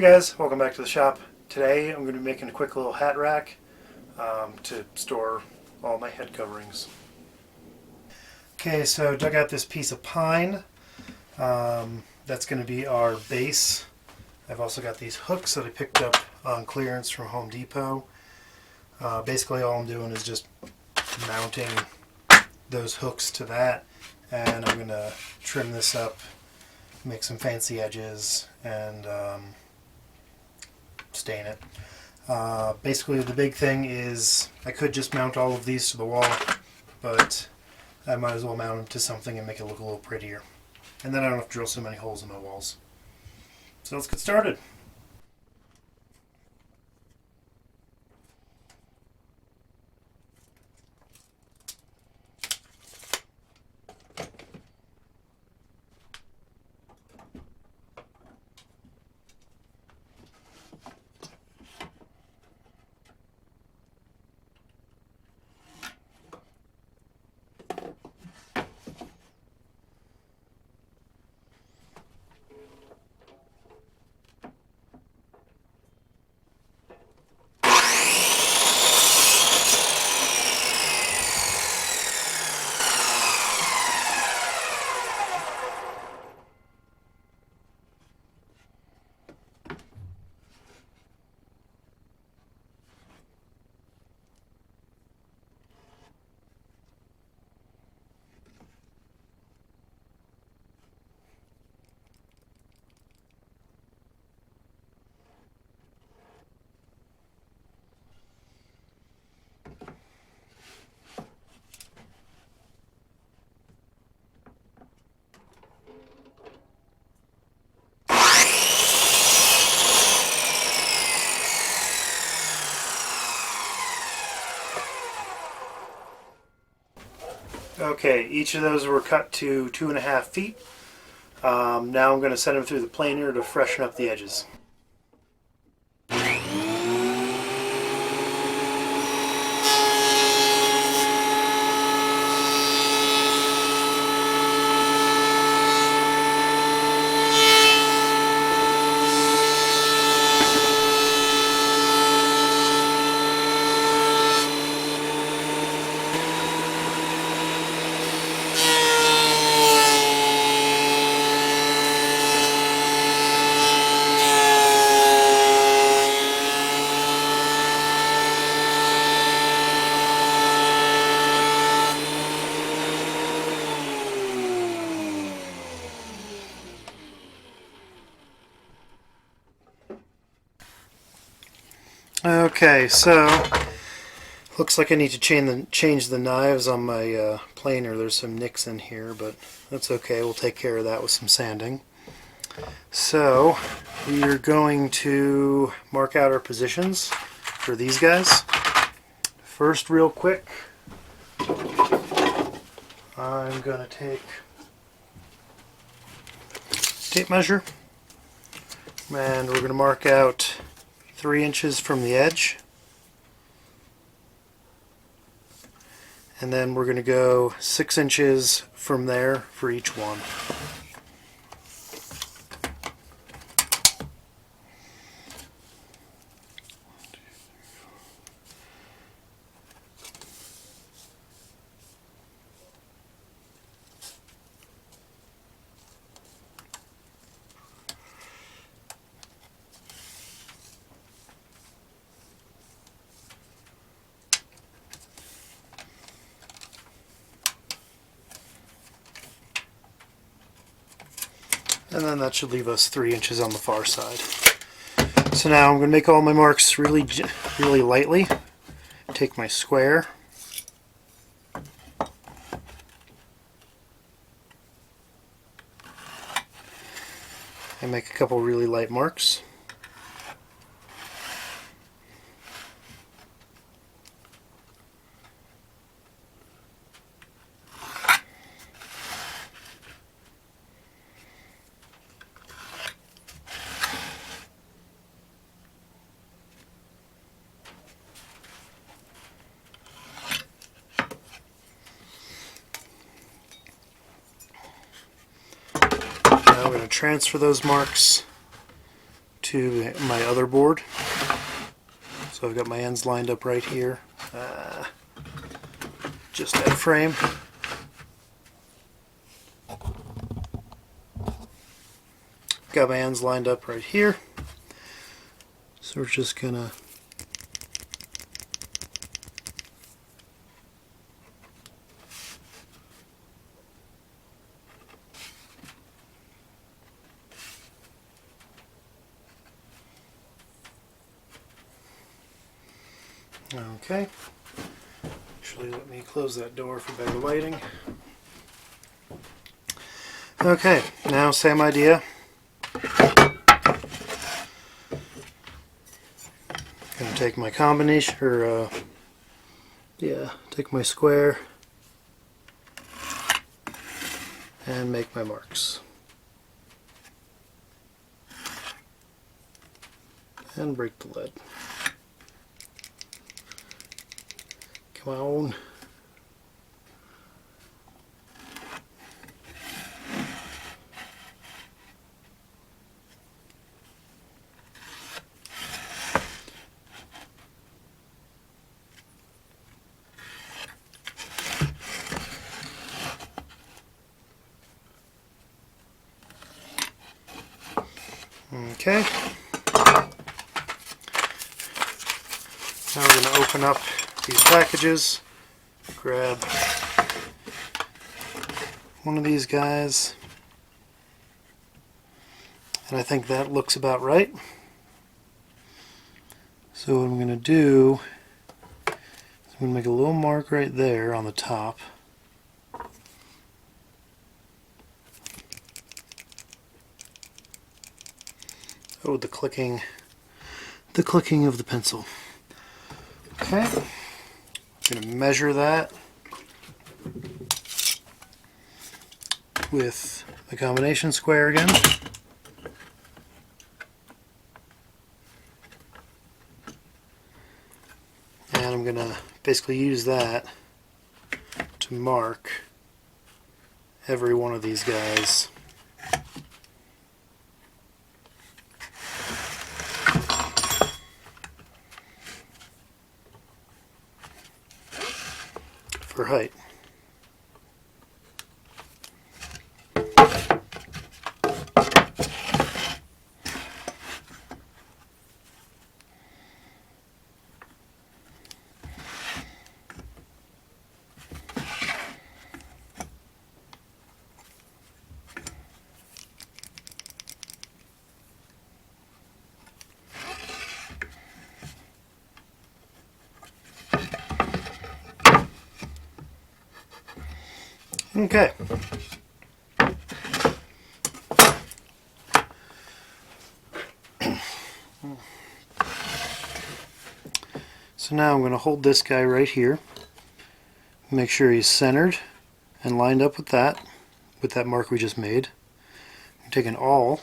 Hey guys, welcome back to the shop. Today I'm going to be making a quick little hat rack to store all my head coverings. Okay, so dug out this piece of pine. That's going to be our base. I've also got these hooks that I picked up on clearance from Home Depot. Basically all I'm doing is just mounting those hooks to that, and I'm going to trim this up, make some fancy edges, and stain it. Basically the big thing is I could just mount all of these to the wall, but I might as well mount them to something and make it look a little prettier. And then I don't have to drill so many holes in my walls. So let's get started. Okay, each of those were cut to 2.5 feet. Now I'm going to send them through the planer to freshen up the edges. Okay, so looks like I need to change the knives on my planer. There's some nicks in here, but that's okay. We'll take care of that with some sanding. So we're going to mark out our positions for these guys. First, real quick, I'm going to take tape measure, and we're going to mark out 3 inches from the edge, and then we're going to go 6 inches from there for each one. And then that should leave us 3 inches on the far side. So now I'm going to make all my marks really lightly. Take my square, and make a couple really light marks. Now we're going to transfer those marks to my other board. So I've got my ends lined up right here. Just that frame. Got my ends lined up right here. So we're just gonna okay. Actually, let me close that door for better lighting. Okay, now same idea. Gonna take my combination, or take my square and make my marks. And break the lead. Come on. Okay. Now we're going to open up these packages, grab one of these guys, and I think that looks about right. So what I'm going to do is I'm going to make a little mark right there on the top. Oh, the clicking of the pencil. Okay, I'm going to measure that with the combination square again. And I'm going to basically use that to mark every one of these guys. For height. Okay. So now I'm going to hold this guy right here, make sure he's centered and lined up with that mark we just made. I'm taking awl,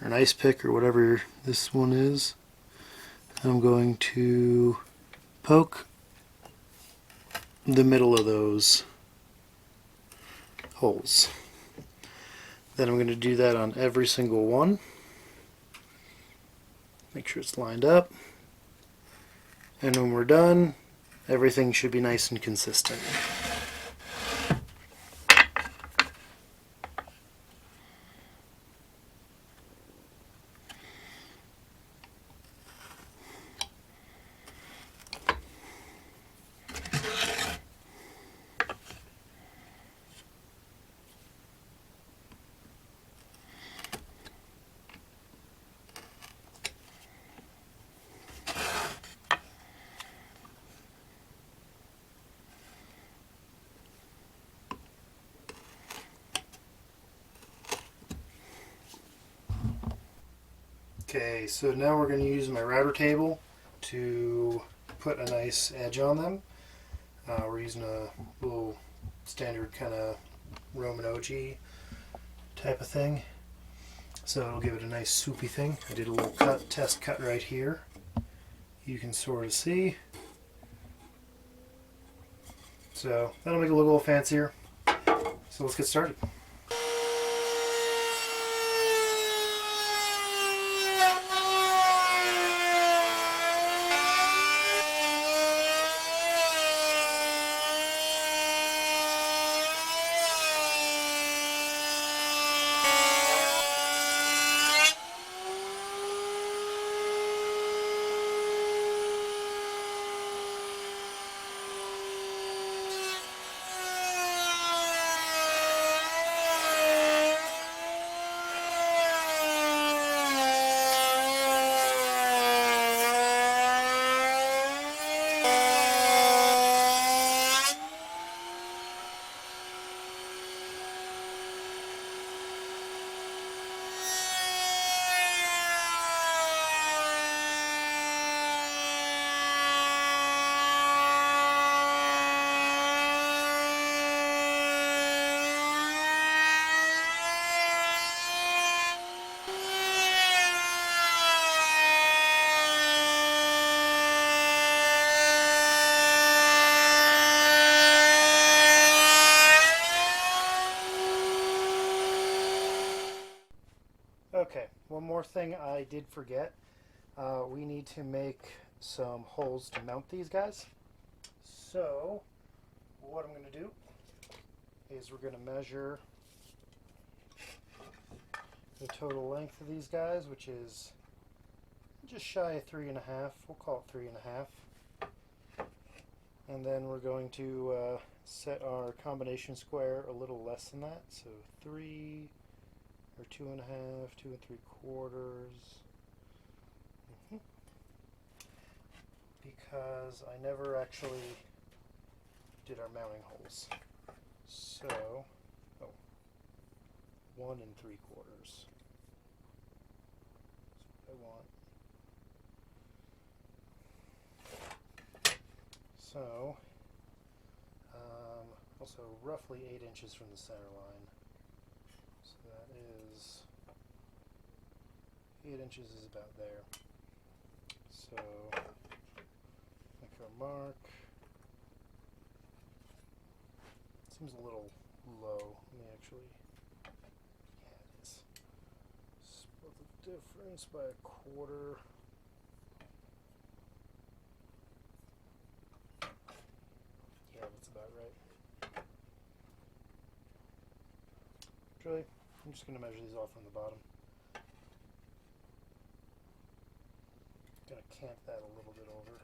or an ice pick, or whatever this one is. I'm going to poke the middle of those holes. Then I'm going to do that on every single one. Make sure it's lined up. And when we're done, everything should be nice and consistent. Okay, so now we're going to use my router table to put a nice edge on them. We're using a little standard kind of Roman OG type of thing. So it'll give it a nice soupy thing. I did a little test cut right here. You can sort of see. So that'll make it look a little fancier. So let's get started. Okay, one more thing I did forget. We need to make some holes to mount these guys. So what I'm going to do is we're going to measure the total length of these guys, which is just shy of 3.5. We'll call it 3.5. And then we're going to set our combination square a little less than that. So 3 or 2.5, 2 3/4. Because I never actually did our mounting holes. So, 1 3/4. That's what I want. So, also roughly 8 inches from the center line. So that is 8 inches is about there. So make our mark. Seems a little low. Let me actually. Yeah, it is. Split the difference by 1/4. Yeah, that's about right. Actually, I'm just going to measure these off from the bottom. Going to cant that a little bit over.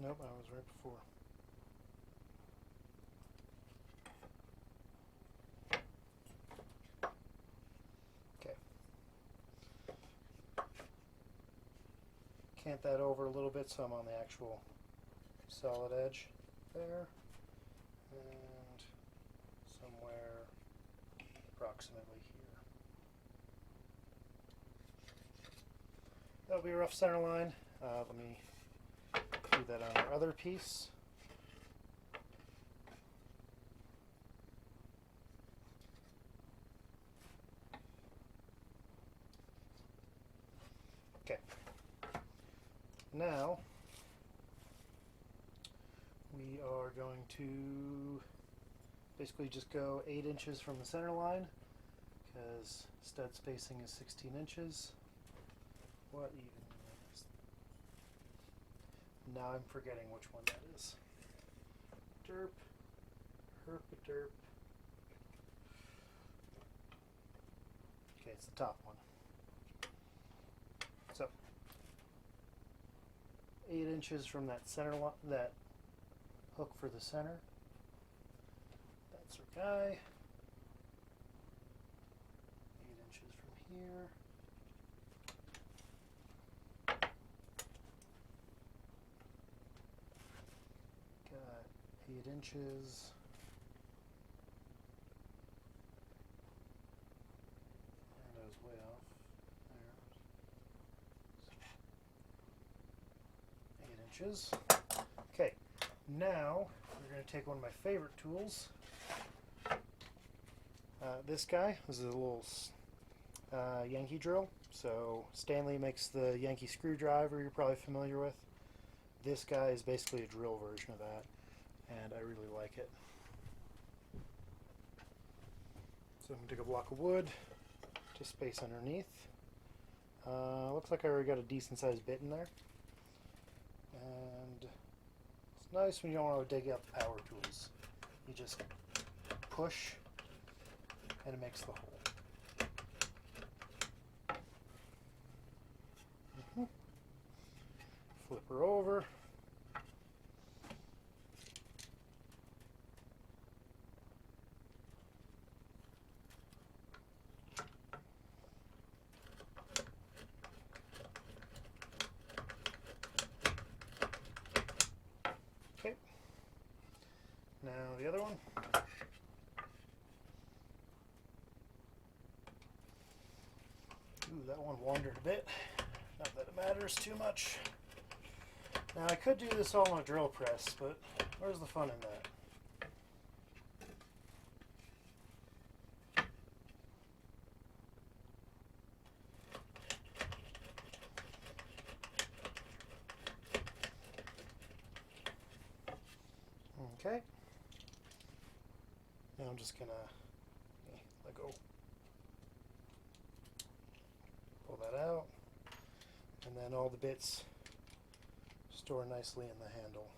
Nope, I was right before. Okay. Cant that over a little bit so I'm on the actual solid edge there. And somewhere approximately here. That'll be a rough center line. Let me do that on our other piece. Okay. Now we are going to basically just go 8 inches from the center line because stud spacing is 16 inches. What even is? Now I'm forgetting which one that is. Derp, herpaderp. Okay, it's the top one. So 8 inches from that center line, that hook for the center. That's our guy. 8 inches from here. Got 8 inches. And I was way off there. 8 inches. Okay, now we're going to take one of my favorite tools. This guy is a little Yankee drill. So Stanley makes the Yankee screwdriver you're probably familiar with. This guy is basically a drill version of that, and I really like it. So I'm going to take a block of wood to space underneath. Looks like I already got a decent sized bit in there. And it's nice when you don't want to dig up power tools. You just push and it makes the hole. Flip her over. Okay. Now the other one. Ooh, that one wandered a bit. Not that it matters too much. Now I could do this all on a drill press, but where's the fun in that? Okay. Now I'm just gonna let go. Pull that out. And then all the bits store nicely in the handle.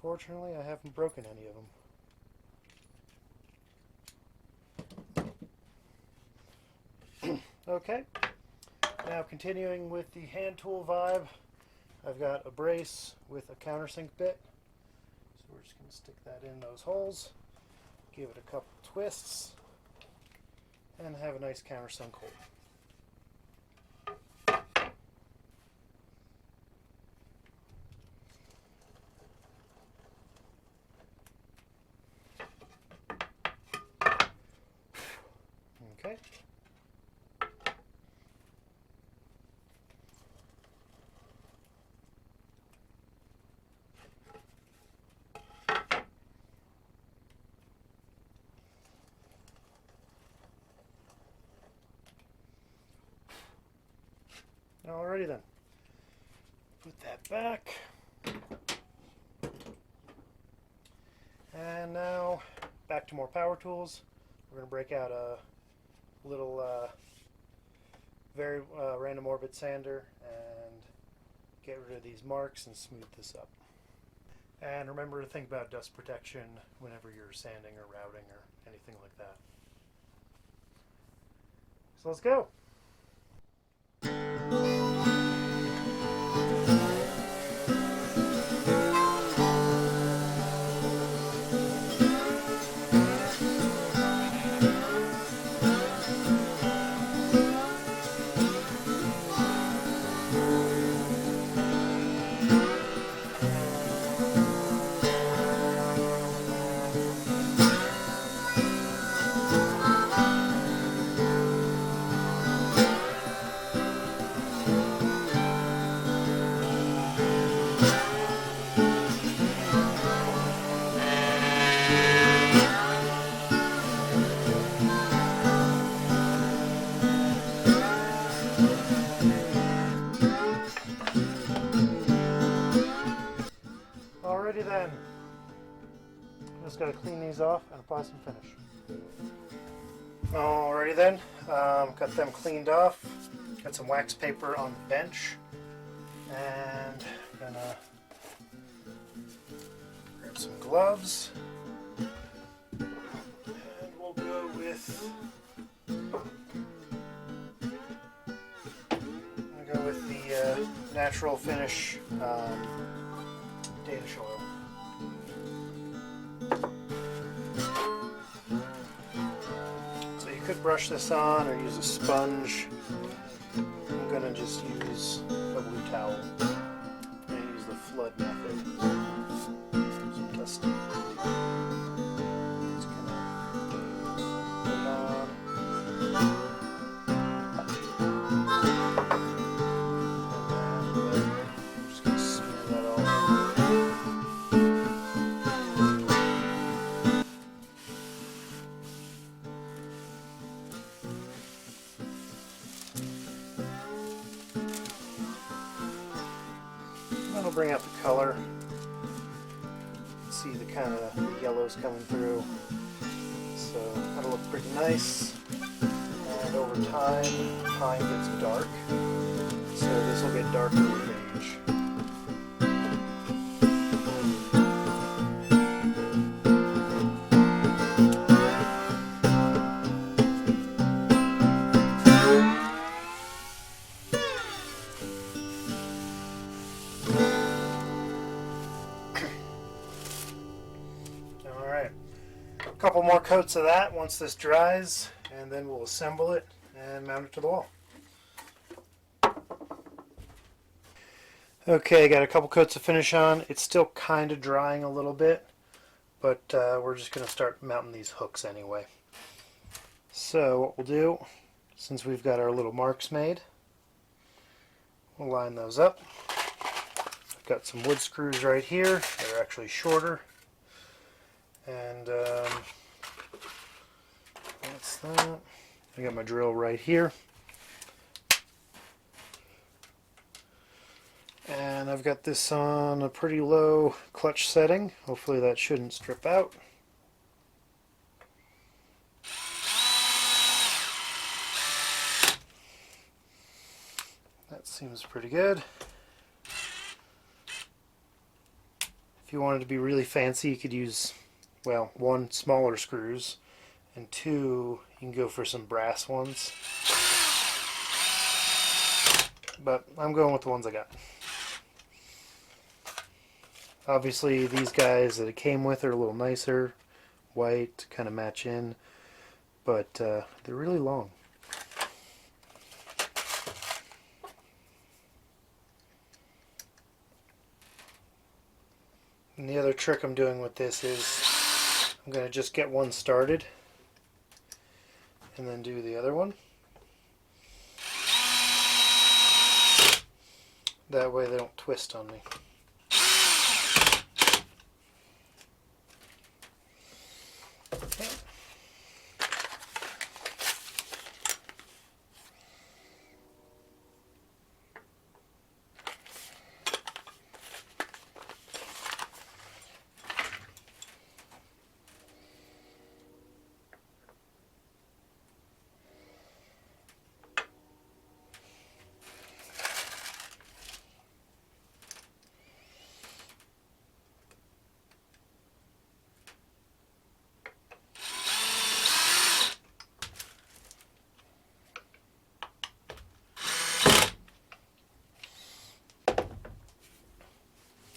Fortunately, I haven't broken any of them. Okay, now continuing with the hand tool vibe, I've got a brace with a countersink bit. So we're just going to stick that in those holes, give it a couple twists, and have a nice countersunk hole. Okay. Alrighty then. Put that back. And now back to more power tools. We're going to break out a little very random orbit sander and get rid of these marks and smooth this up. And remember to think about dust protection whenever you're sanding or routing or anything like that. So let's go. Alrighty then. Just got to clean these off and apply some finish. Alrighty then. Got them cleaned off. Got some wax paper on the bench. And gonna grab some gloves. And we'll go with the natural finish Danish oil. So you could brush this on or use a sponge. I'm gonna just use a blue towel. I'm gonna use the flood method. Some dust. Just gonna put it on. That'll bring out the color. See the kind of yellows coming through. So that'll look pretty nice. And over time, pine gets dark. So this will get darker with age. A couple more coats of that once this dries, and then we'll assemble it and mount it to the wall. Okay, got a couple coats of finish on. It's still kind of drying a little bit, but we're just going to start mounting these hooks anyway. So what we'll do, since we've got our little marks made, we'll line those up. I've got some wood screws right here. They're actually shorter. And that's that. I got my drill right here. And I've got this on a pretty low clutch setting. Hopefully that shouldn't strip out. That seems pretty good. If you wanted to be really fancy, you could use, well, one, smaller screws, and two, you can go for some brass ones. But I'm going with the ones I got. Obviously, these guys that it came with are a little nicer, white, kind of match in, but they're really long. And the other trick I'm doing with this is I'm going to just get one started and then do the other one. That way they don't twist on me. Okay.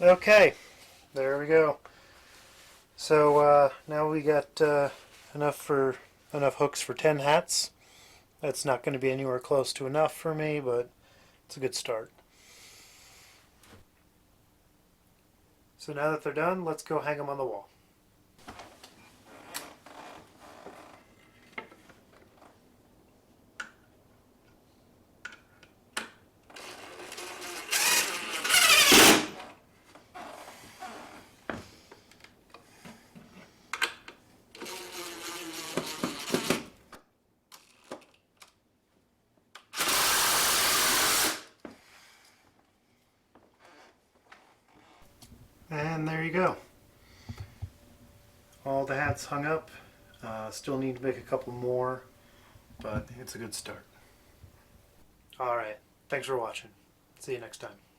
Okay, there we go. So now we got enough hooks for 10 hats. That's not going to be anywhere close to enough for me, but it's a good start. So now that they're done, let's go hang them on the wall. And there you go. All the hats hung up. Still need to make a couple more, but it's a good start. Alright, thanks for watching. See you next time.